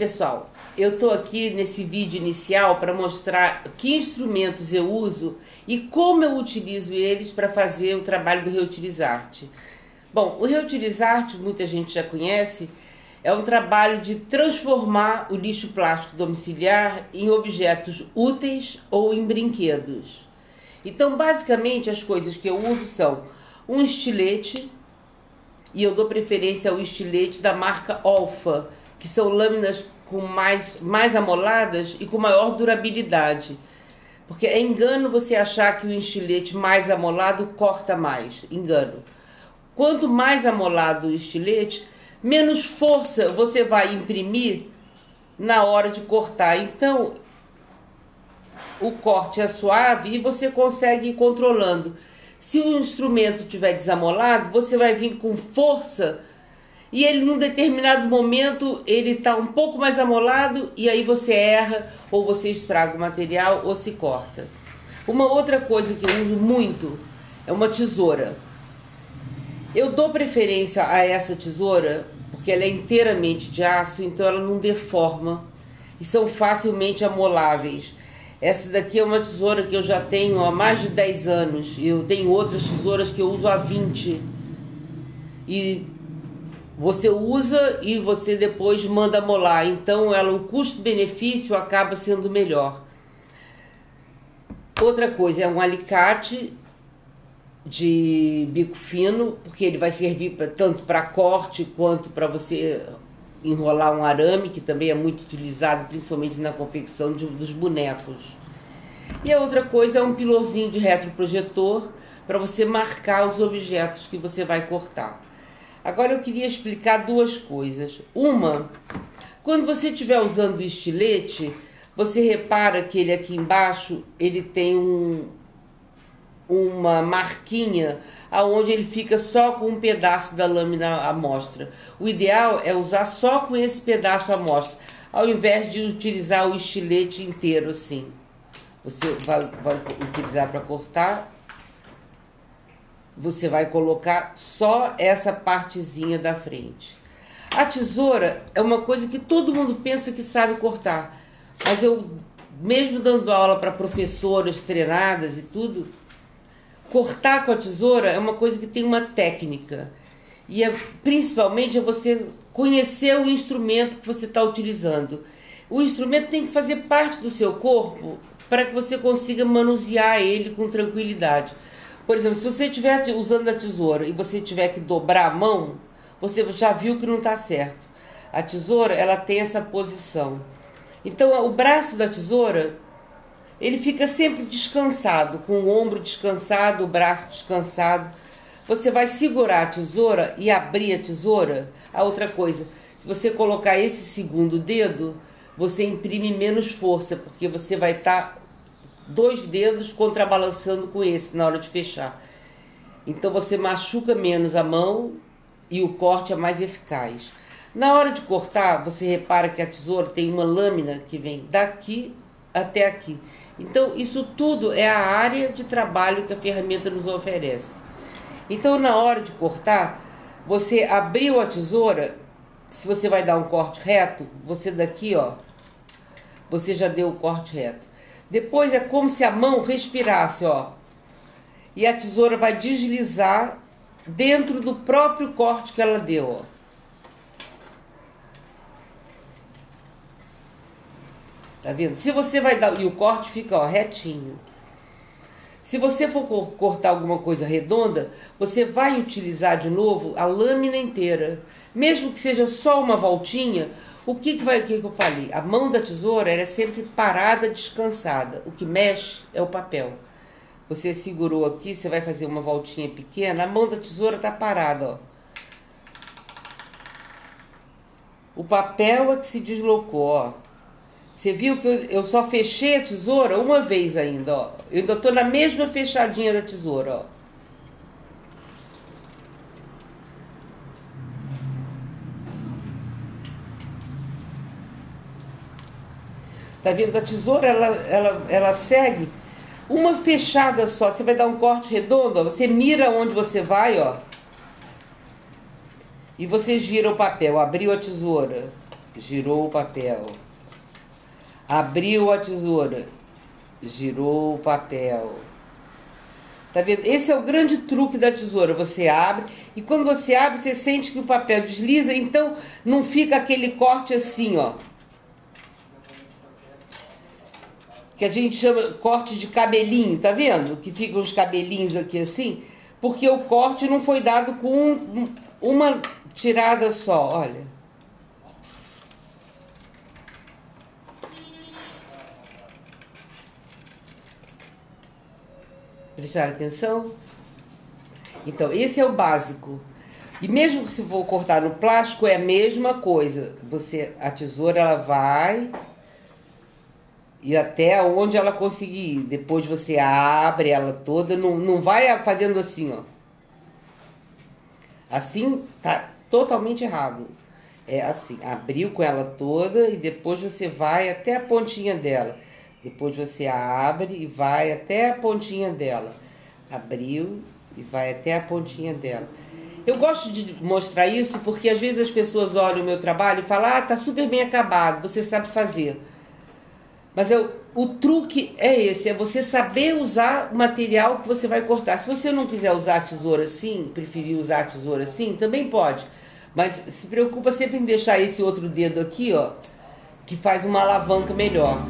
pessoal, eu estou aqui nesse vídeo inicial para mostrar que instrumentos eu uso e como eu utilizo eles para fazer o trabalho do Reutilizarte. Bom, o Reutilizarte, muita gente já conhece, é um trabalho de transformar o lixo plástico domiciliar em objetos úteis ou em brinquedos. Então, basicamente, as coisas que eu uso são um estilete, e eu dou preferência ao estilete da marca Olfa, que são lâminas com mais amoladas e com maior durabilidade. Porque é engano você achar que o estilete mais amolado corta mais. Engano. Quanto mais amolado o estilete, menos força você vai imprimir na hora de cortar. Então, o corte é suave e você consegue ir controlando. Se o instrumento estiver desamolado, você vai vir com força e ele, num determinado momento, ele está um pouco mais amolado e aí você erra, ou você estraga o material, ou se corta. Uma outra coisa que eu uso muito é uma tesoura. Eu dou preferência a essa tesoura porque ela é inteiramente de aço, então ela não deforma e são facilmente amoláveis. Essa daqui é uma tesoura que eu já tenho há mais de 10 anos. Eu tenho outras tesouras que eu uso há 20. E você usa e você depois manda molar. Então ela, o custo-benefício acaba sendo melhor. Outra coisa é um alicate de bico fino, porque ele vai servir tanto para corte quanto para você enrolar um arame, que também é muito utilizado, principalmente na confecção dos bonecos. E a outra coisa é um pilôzinho de retroprojetor para você marcar os objetos que você vai cortar. Agora eu queria explicar duas coisas. Uma, quando você estiver usando o estilete, você repara que ele aqui embaixo, ele tem uma marquinha aonde ele fica só com um pedaço da lâmina à mostra. O ideal é usar só com esse pedaço à mostra, ao invés de utilizar o estilete inteiro assim. Você vai utilizar para cortar, você vai colocar só essa partezinha da frente. A tesoura é uma coisa que todo mundo pensa que sabe cortar, mas eu, mesmo dando aula para professoras treinadas e tudo, cortar com a tesoura é uma coisa que tem uma técnica. E principalmente é você conhecer o instrumento que você está utilizando. O instrumento tem que fazer parte do seu corpo para que você consiga manusear ele com tranquilidade. Por exemplo, se você estiver usando a tesoura e você tiver que dobrar a mão, você já viu que não está certo. A tesoura, ela tem essa posição. Então, o braço da tesoura, ele fica sempre descansado, com o ombro descansado, o braço descansado. Você vai segurar a tesoura e abrir a tesoura. A outra coisa, se você colocar esse segundo dedo, você imprime menos força, porque você vai estar 2 dedos contrabalançando com esse na hora de fechar. Então você machuca menos a mão e o corte é mais eficaz. Na hora de cortar, você repara que a tesoura tem uma lâmina que vem daqui até aqui. Então, isso tudo é a área de trabalho que a ferramenta nos oferece. Então, na hora de cortar, você abriu a tesoura, se você vai dar um corte reto, você daqui, ó, você já deu o corte reto. Depois é como se a mão respirasse, ó, e a tesoura vai deslizar dentro do próprio corte que ela deu, ó. Tá vendo? Se você vai dar... E o corte fica, ó, retinho. Se você for cortar alguma coisa redonda, você vai utilizar de novo a lâmina inteira. Mesmo que seja só uma voltinha, o que eu falei? A mão da tesoura, ela é sempre parada, descansada. O que mexe é o papel. Você segurou aqui, você vai fazer uma voltinha pequena, a mão da tesoura tá parada, ó. O papel é que se deslocou, ó. Você viu que eu só fechei a tesoura uma vez ainda, ó. Eu ainda tô na mesma fechadinha da tesoura, ó. Tá vendo? A tesoura, ela segue uma fechada só. Você vai dar um corte redondo, ó. Você mira onde você vai, ó. E você gira o papel. Abriu a tesoura. girou o papel. Abriu a tesoura, girou o papel. Tá vendo? Esse é o grande truque da tesoura. Você abre e quando você abre, você sente que o papel desliza, então não fica aquele corte assim, ó. Que a gente chama corte de cabelinho, tá vendo? Que ficam os cabelinhos aqui assim, porque o corte não foi dado com uma tirada só, olha. Prestaram atenção? Então, esse é o básico. E mesmo que se for cortar no plástico, é a mesma coisa. A tesoura, ela vai e até onde ela conseguir ir. Depois você abre ela toda, não vai fazendo assim, ó. Assim tá totalmente errado. É assim, abriu com ela toda e depois você vai até a pontinha dela. Depois você abre e vai até a pontinha dela. Abriu e vai até a pontinha dela. Eu gosto de mostrar isso porque às vezes as pessoas olham o meu trabalho e falam: ah, tá super bem acabado, você sabe fazer. Mas o truque é esse, é você saber usar o material que você vai cortar. Se você não quiser usar a tesoura assim, preferir usar a tesoura assim, também pode. Mas se preocupa sempre em deixar esse outro dedo aqui, ó, que faz uma alavanca melhor.